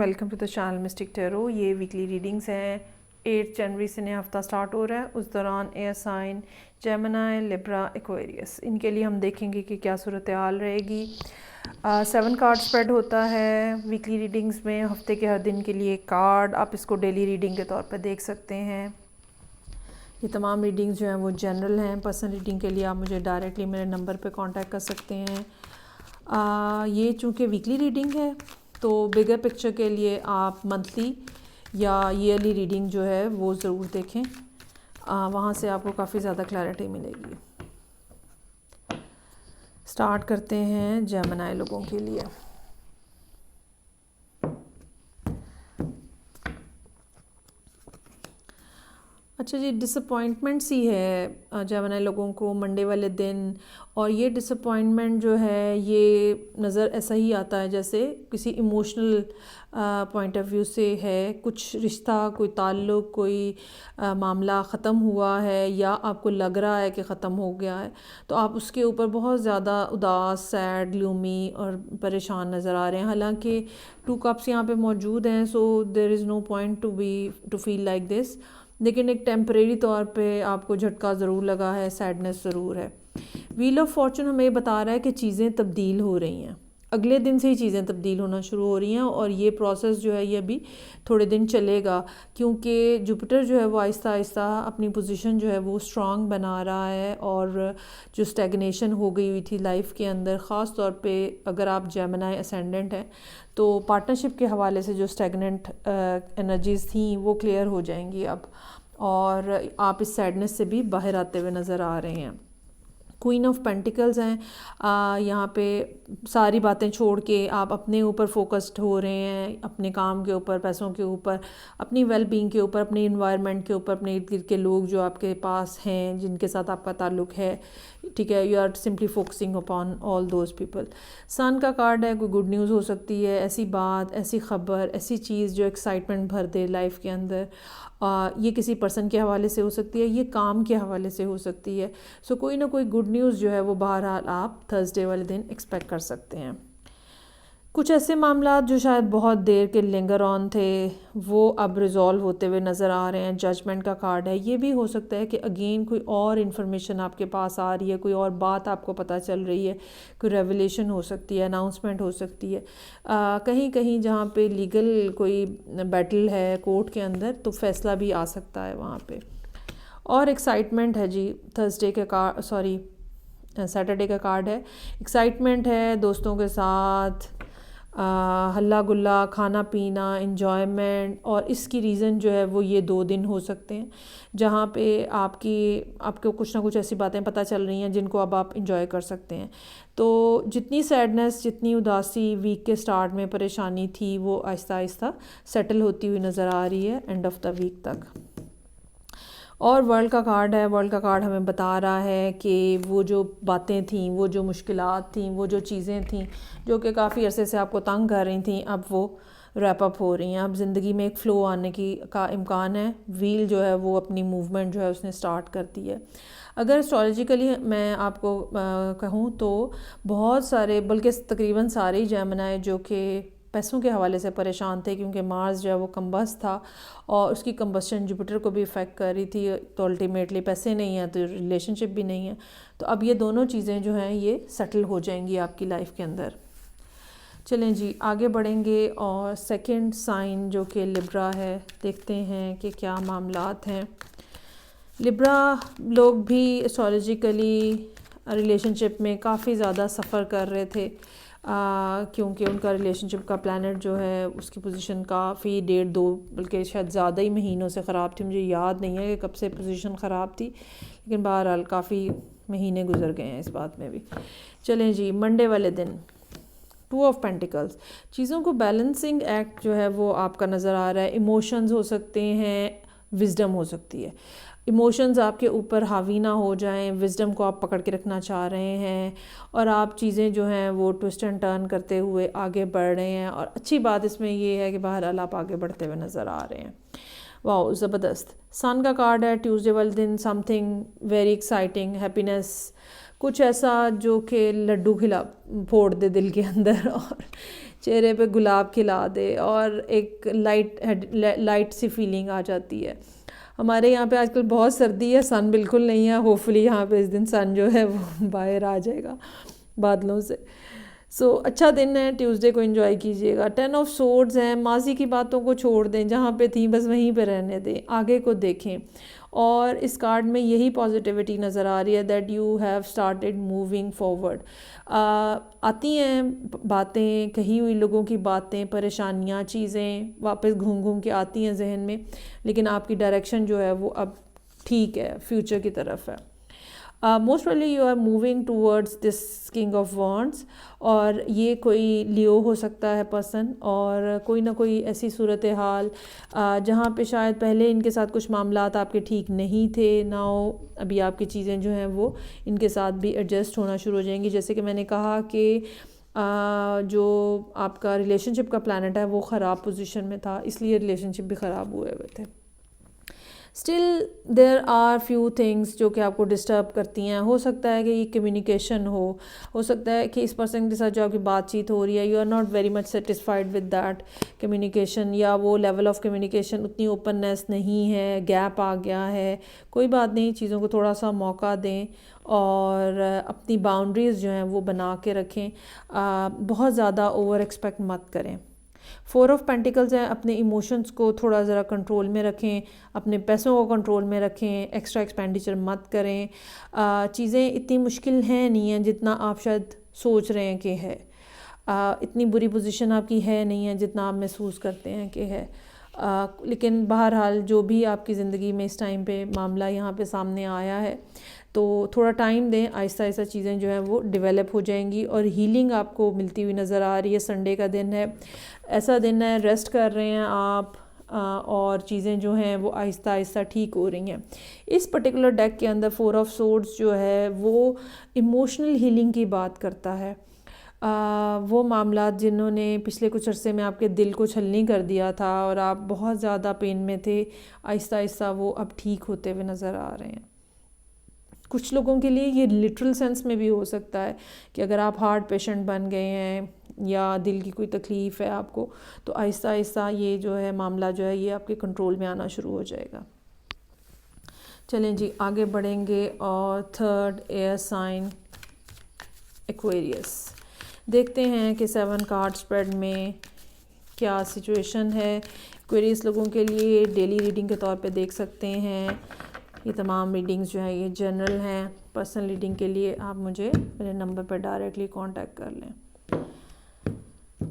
Welcome to the channel mystic tarot. ये weekly readings हैं। 8 जनवरी से नया हफ्ता स्टार्ट हो रहा है। उस दौरान air sign Gemini, Libra, Aquarius, इनके लिए हम देखेंगे कि क्या सूरत हाल रहेगी। 7 कार्ड स्प्रेड होता है वीकली रीडिंग्स में, हफ्ते के हर दिन के लिए एक कार्ड। आप इसको डेली रीडिंग के तौर पर देख सकते हैं। ये तमाम रीडिंग्स जो हैं वो जनरल हैं। पर्सनल रीडिंग के लिए आप मुझे डायरेक्टली मेरे नंबर पे कांटेक्ट कर सकते हैं। ये चूँकि वीकली रीडिंग है तो बिगर पिक्चर के लिए आप मंथली या ईयरली रीडिंग जो है वो ज़रूर देखें। वहाँ से आपको काफ़ी ज़्यादा क्लैरिटी मिलेगी। स्टार्ट करते हैं जेमिनी लोगों के लिए। अच्छा जी, डिसअपॉइंटमेंट सी है जेमिनी लोगों को मंडे वाले दिन, और ये डिसअपॉइंटमेंट जो है ये नज़र ऐसा ही आता है जैसे किसी इमोशनल पॉइंट ऑफ व्यू से है। कुछ रिश्ता, कोई ताल्लुक़, कोई मामला ख़त्म हुआ है या आपको लग रहा है कि ख़त्म हो गया है, तो आप उसके ऊपर बहुत ज़्यादा उदास, सैड, ग्लूमी और परेशान नज़र आ रहे हैं। हालांकि 2 कप्स यहाँ पे मौजूद हैं, so there is no point to feel like this, लेकिन एक टेम्परेरी तौर पे आपको झटका ज़रूर लगा है, सैडनेस ज़रूर है। व्हील ऑफ फॉर्चून हमें ये बता रहा है कि चीज़ें तब्दील हो रही हैं। अगले दिन से ही चीज़ें तब्दील होना शुरू हो रही हैं, और ये प्रोसेस जो है ये अभी थोड़े दिन चलेगा, क्योंकि जुपिटर जो है वो आहिस्ता आहिस्ता अपनी पोजीशन जो है वो स्ट्रांग बना रहा है। और जो स्टैग्नेशन हो गई हुई थी लाइफ के अंदर, ख़ास तौर पे अगर आप जेमिनी असेंडेंट हैं तो पार्टनरशिप के हवाले से जो स्टैग्नेंट एनर्जीज़ थी वो क्लियर हो जाएंगी अब, और आप इस सैडनेस से भी बाहर आते हुए नज़र आ रहे हैं। क्वीन ऑफ पेंटिकल्स हैं। यहाँ पे सारी बातें छोड़ के आप अपने ऊपर फोकस्ड हो रहे हैं, अपने काम के ऊपर, पैसों के ऊपर, अपनी वेल बीइंग के ऊपर, अपने इन्वायरमेंट के ऊपर, अपने इर्द गिर्द के लोग जो आपके पास हैं, जिनके साथ आपका ताल्लुक़ है, ठीक है। You are simply focusing upon all those people. Sun का कार्ड है, कोई गुड न्यूज़ हो सकती है, ऐसी बात, ऐसी ख़बर, ऐसी चीज़ जो एक्साइटमेंट भर दे लाइफ के अंदर। ये किसी पर्सन के हवाले से हो सकती है, ये काम के हवाले से हो सकती है। सो कोई ना कोई गुड न्यूज़ जो है वो बहरहाल आप थर्सडे वाले दिन एक्सपेक्ट कर सकते हैं। कुछ ऐसे मामला जो शायद बहुत देर के लिंगर ऑन थे वो अब रिज़ॉल्व होते हुए नज़र आ रहे हैं। जजमेंट का कार्ड है। ये भी हो सकता है कि अगेन कोई और इन्फॉर्मेशन आपके पास आ रही है, कोई और बात आपको पता चल रही है, कोई रेवलेशन हो सकती है, अनाउंसमेंट हो सकती है। कहीं कहीं जहाँ पे लीगल कोई बैटल है कोर्ट के अंदर, तो फैसला भी आ सकता है वहाँ पे। और एक्साइटमेंट है जी, सैटरडे का कार्ड है। एक्साइटमेंट है, दोस्तों के साथ हल्ला गुल्ला, खाना पीना, इन्जॉयमेंट, और इसकी रीज़न जो है वो ये 2 दिन हो सकते हैं जहाँ पे आपको कुछ ना कुछ ऐसी बातें पता चल रही हैं जिनको अब आप इंजॉय कर सकते हैं। तो जितनी सैडनेस, जितनी उदासी वीक के स्टार्ट में परेशानी थी, वो आहिस्ता आहिस्ता सेटल होती हुई नज़र आ रही है एंड ऑफ द वीक तक। और वर्ल्ड का कार्ड है। वर्ल्ड का कार्ड हमें बता रहा है कि वो जो बातें थीं, वो जो मुश्किलात थीं, वो जो चीज़ें थीं जो कि काफ़ी अरसे से आपको तंग कर रही थीं, अब वो रैप अप हो रही हैं। अब ज़िंदगी में एक फ़्लो आने का इम्कान है। व्हील जो है वो अपनी मूवमेंट जो है उसने स्टार्ट कर दी है। अगर एस्ट्रोलॉजिकली मैं आपको कहूँ तो बहुत सारे, बल्कि तकरीबन सारे ही जेमिनी जो कि पैसों के हवाले से परेशान थे, क्योंकि मार्स जो है वो कम्बस्ट था और उसकी कम्बस्टन जुपिटर को भी इफ़ेक्ट कर रही थी। तो अल्टीमेटली पैसे नहीं हैं तो रिलेशनशिप भी नहीं है। तो अब ये दोनों चीज़ें जो हैं ये सेटल हो जाएंगी आपकी लाइफ के अंदर। चलें जी, आगे बढ़ेंगे और सेकंड साइन जो कि लिब्रा है, देखते हैं कि क्या मामलात हैं। लिब्रा लोग भी एस्ट्रोलॉजिकली रिलेशनशिप में काफ़ी ज़्यादा सफ़र कर रहे थे, क्योंकि उनका रिलेशनशिप का प्लैनेट जो है उसकी पोजीशन काफ़ी 1.5-2 बल्कि शायद ज़्यादा ही महीनों से ख़राब थी। मुझे याद नहीं है कि कब से पोजीशन ख़राब थी, लेकिन बहरहाल काफ़ी महीने गुजर गए हैं इस बात में भी। चलें जी, मंडे वाले दिन 2 ऑफ पेंटिकल्स, चीज़ों को बैलेंसिंग एक्ट जो है वो आपका नज़र आ रहा है। इमोशंस हो सकते हैं, विजडम हो सकती है। इमोशंस आपके ऊपर हावी ना हो जाएं, विजडम को आप पकड़ के रखना चाह रहे हैं, और आप चीज़ें जो हैं वो ट्विस्ट एंड टर्न करते हुए आगे बढ़ रहे हैं। और अच्छी बात इसमें ये है कि बहरहाल आप आगे बढ़ते हुए नज़र आ रहे हैं। वाह, ज़बरदस्त। सन का कार्ड है। ट्यूसडे वाले दिन समथिंग वेरी एक्साइटिंग, हैप्पीनेस, कुछ ऐसा जो कि लड्डू खिला फोड़ दे दिल के अंदर और चेहरे पे गुलाब खिला दे और एक लाइट सी फीलिंग आ जाती है। हमारे यहाँ पे आजकल बहुत सर्दी है, सन बिल्कुल नहीं है। होपफुली यहाँ पे इस दिन सन जो है वो बाहर आ जाएगा बादलों से। अच्छा दिन है, ट्यूसडे को एंजॉय कीजिएगा। 10 ऑफ सोर्ड्स हैं, माजी की बातों को छोड़ दें, जहाँ पे थी बस वहीं पे रहने दें, आगे को देखें। और इस कार्ड में यही पॉजिटिविटी नज़र आ रही है that you have started moving forward. आती हैं बातें, कही हुई लोगों की बातें, परेशानियाँ, चीज़ें वापस घूम घूम के आती हैं जहन में, लेकिन आपकी डायरेक्शन जो है वो अब ठीक है, फ्यूचर की तरफ है। Most probably you are moving towards this king of wands, और ये कोई लियो हो सकता है पर्सन, और कोई ना कोई ऐसी सूरत हाल जहाँ पे शायद पहले इनके साथ कुछ मामलात आपके ठीक नहीं थे, नाउ अभी आपकी चीज़ें जो हैं वो इनके साथ भी एडजस्ट होना शुरू हो जाएंगी। जैसे कि मैंने कहा कि जो आपका रिलेशनशिप का प्लैनेट है वो ख़राब पोजीशन में था, इसलिए रिलेशनशिप भी ख़राब हुए थे। Still there are few things जो कि आपको डिस्टर्ब करती हैं। हो सकता है कि ये कम्युनिकेशन हो सकता है कि इस पर्सन के साथ जो आपकी बातचीत हो रही है, you are not very much satisfied with that communication, या वो लेवल ऑफ कम्युनिकेशन उतनी ओपननेस नहीं है, गैप आ गया है। कोई बात नहीं, चीज़ों को थोड़ा सा मौका दें और अपनी बाउंड्रीज़ जो हैं वो बना के रखें। बहुत ज़्यादा ओवर एक्सपेक्ट मत करें। 4 ऑफ पेंटिकल्स हैं, अपने इमोशंस को थोड़ा ज़रा कंट्रोल में रखें, अपने पैसों को कंट्रोल में रखें, एक्स्ट्रा एक्सपेंडिचर मत करें। चीज़ें इतनी मुश्किल हैं नहीं हैं जितना आप शायद सोच रहे हैं कि है। इतनी बुरी पोजीशन आपकी है नहीं है जितना आप महसूस करते हैं कि है। लेकिन बहरहाल जो भी आपकी ज़िंदगी में इस टाइम पे मामला यहाँ पे सामने आया है, तो थोड़ा टाइम दें, आहिस्ता आहिस्ता चीज़ें जो हैं वो डेवलप हो जाएंगी और हीलिंग आपको मिलती हुई नज़र आ रही है। संडे का दिन है, ऐसा दिन है, रेस्ट कर रहे हैं आप और चीज़ें जो हैं वो आहिस्ता आहिस्ता ठीक हो रही हैं। इस पर्टिकुलर डेक के अंदर 4 ऑफ सोर्ड्स जो है वो इमोशनल हीलिंग की बात करता है। वो मामला जिन्होंने पिछले कुछ अरसे में आपके दिल को छलनी कर दिया था और आप बहुत ज़्यादा पेन में थे, आहिस्ता आहिस्ता वो अब ठीक होते हुए नज़र आ रहे हैं। कुछ लोगों के लिए ये लिटरल सेंस में भी हो सकता है कि अगर आप हार्ट पेशेंट बन गए हैं या दिल की कोई तकलीफ़ है आपको, तो आहिस्ता आहिस्ता ये जो है मामला जो है ये आपके कंट्रोल में आना शुरू हो जाएगा। चलें जी, आगे बढ़ेंगे और थर्ड एयर साइन एक्वेरियस देखते हैं कि 7 कार्ड स्प्रेड में क्या सिचुएशन है। एक्वेरियस लोगों के लिए डेली रीडिंग के तौर पे देख सकते हैं। ये तमाम रीडिंग्स जो हैं ये जनरल हैं। पर्सनल रीडिंग के लिए आप मुझे मेरे नंबर पर डायरेक्टली कांटेक्ट कर लें।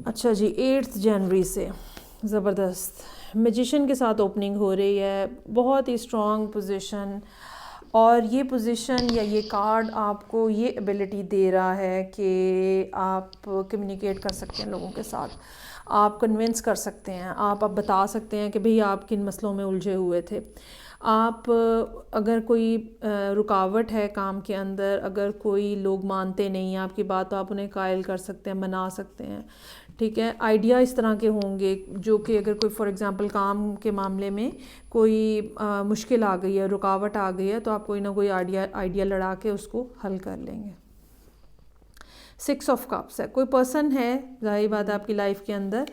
अच्छा जी, 8 जनवरी से ज़बरदस्त मैजिशियन के साथ ओपनिंग हो रही है, बहुत ही स्ट्रॉन्ग पोजीशन, और ये पोजीशन या ये कार्ड आपको ये एबिलिटी दे रहा है कि आप कम्युनिकेट कर सकते हैं लोगों के साथ, आप कन्विंस कर सकते हैं, आप बता सकते हैं कि भाई आप किन मसलों में उलझे हुए थे। आप अगर कोई रुकावट है काम के अंदर, अगर कोई लोग मानते नहीं हैं आपकी बात, तो आप उन्हें कायल कर सकते हैं, मना सकते हैं। ठीक है, आइडिया इस तरह के होंगे जो कि अगर कोई फॉर एग्ज़ाम्पल काम के मामले में कोई मुश्किल आ गई है, रुकावट आ गई है, तो आप कोई ना कोई आइडिया लड़ा के उसको हल कर लेंगे। 6 ऑफ कप्स है, कोई पर्सन है ज़ाहिर बात है आपकी लाइफ के अंदर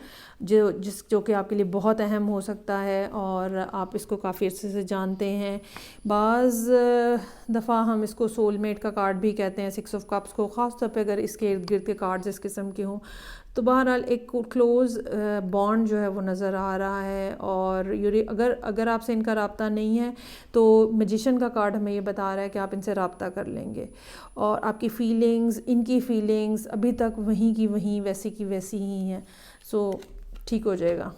जो कि आपके लिए बहुत अहम हो सकता है और आप इसको काफ़ी अच्छे से जानते हैं। बाज़ दफ़ा हम इसको सोलमेट का कार्ड भी कहते हैं 6 ऑफ कप्स को, ख़ास तौर पे अगर इसके इर्द गिर्द के कार्ड्स इस किस्म के हों। तो बहरहाल एक क्लोज़ बॉन्ड जो है वो नज़र आ रहा है, और अगर आपसे इनका रब्ता नहीं है तो मैजिशियन का कार्ड हमें ये बता रहा है कि आप इनसे रब्ता कर लेंगे और आपकी फ़ीलिंग्स, इनकी फ़ीलिंग्स अभी तक वहीं की वहीं, वैसी की वैसी ही हैं। सो ठीक हो जाएगा,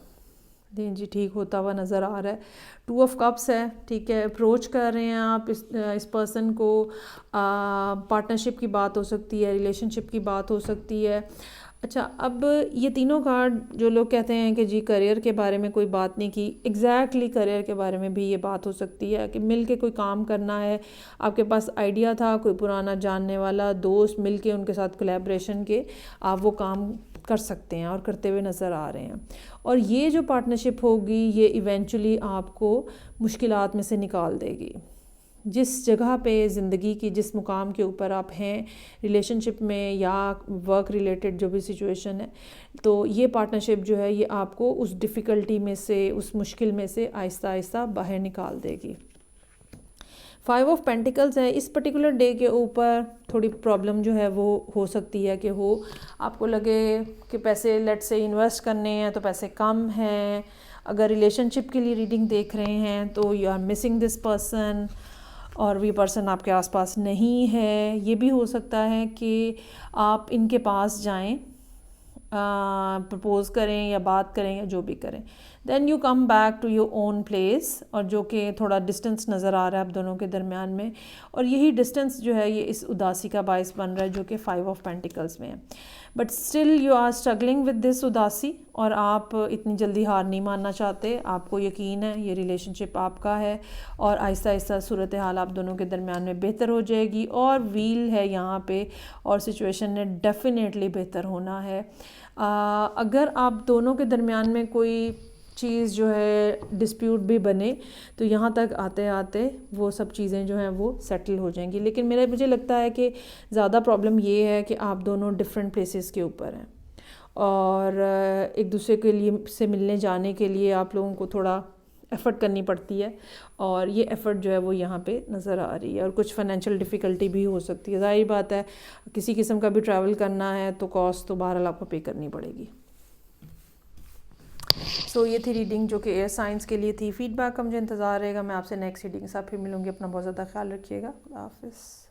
दिन जी ठीक होता हुआ नज़र आ रहा है। 2 ऑफ कप्स है, ठीक है, अप्रोच कर रहे हैं आप इस पर्सन को, पार्टनरशिप की बात हो सकती है, रिलेशनशिप की बात हो सकती है। अच्छा, अब ये तीनों कार्ड जो लोग कहते हैं कि जी करियर के बारे में कोई बात नहीं की, एग्जैक्टली करियर के बारे में भी ये बात हो सकती है कि मिल के कोई काम करना है, आपके पास आइडिया था, कोई पुराना जानने वाला दोस्त मिल के उनके साथ कोलैबोरेशन के आप वो काम कर सकते हैं और करते हुए नज़र आ रहे हैं। और ये जो पार्टनरशिप होगी ये इवेंचुअली आपको मुश्किलात में से निकाल देगी। जिस जगह पे ज़िंदगी की जिस मुकाम के ऊपर आप हैं रिलेशनशिप में या वर्क रिलेटेड जो भी सिचुएशन है, तो ये पार्टनरशिप जो है ये आपको उस डिफ़िकल्टी में से, उस मुश्किल में से आहिस्ता आहिस्ता बाहर निकाल देगी। 5 ऑफ पेंटिकल्स है, इस पर्टिकुलर डे के ऊपर थोड़ी प्रॉब्लम जो है वो हो सकती है कि आपको लगे कि पैसे लेट से इन्वेस्ट करने हैं तो पैसे कम हैं। अगर रिलेशनशिप के लिए रीडिंग देख रहे हैं तो you are missing this person और ये पर्सन आपके आसपास नहीं है। ये भी हो सकता है कि आप इनके पास जाएं, प्रपोज़ करें या बात करें या जो भी करें, then you come back to your own place, और जो कि थोड़ा डिस्टेंस नज़र आ रहा है आप दोनों के दरमियान में, और यही डिस्टेंस जो है ये इस उदासी का बायस बन रहा है जो कि 5 ऑफ पेंटिकल्स में है। But still you are struggling with this उदासी, और आप इतनी जल्दी हार नहीं मानना चाहते। आपको यकीन है ये रिलेशनशिप आपका है और आहिस्ता आहिस्ता सूरत हाल आप दोनों के दरमियान में बेहतर हो जाएगी, और व्हील है यहाँ पे और सिचुएशन ने डेफिनेटली बेहतर होना है। अगर आप दोनों के दरमियान में कोई चीज़ जो है डिस्प्यूट भी बने तो यहाँ तक आते आते वो सब चीज़ें जो हैं वो सेटल हो जाएंगी। लेकिन मुझे लगता है कि ज़्यादा प्रॉब्लम ये है कि आप दोनों डिफरेंट प्लेसेस के ऊपर हैं, और एक दूसरे के लिए से मिलने जाने के लिए आप लोगों को थोड़ा एफ़र्ट करनी पड़ती है, और ये एफ़र्ट जो है वो यहाँ पे नज़र आ रही है। और कुछ फाइनेंशियल डिफ़िकल्टी भी हो सकती है, ज़ाहिर बात है किसी किस्म का भी ट्रैवल करना है तो कॉस्ट तो बहरहाल आपको पे करनी पड़ेगी। सो ये थी रीडिंग जो कि एयर साइंस के लिए थी। फीडबैक का मुझे इंतज़ार रहेगा। मैं आपसे नेक्स्ट रीडिंग के साथ फिर मिलूँगी। अपना बहुत ज़्यादा ख्याल रखिएगा। खुदा हाफिज़।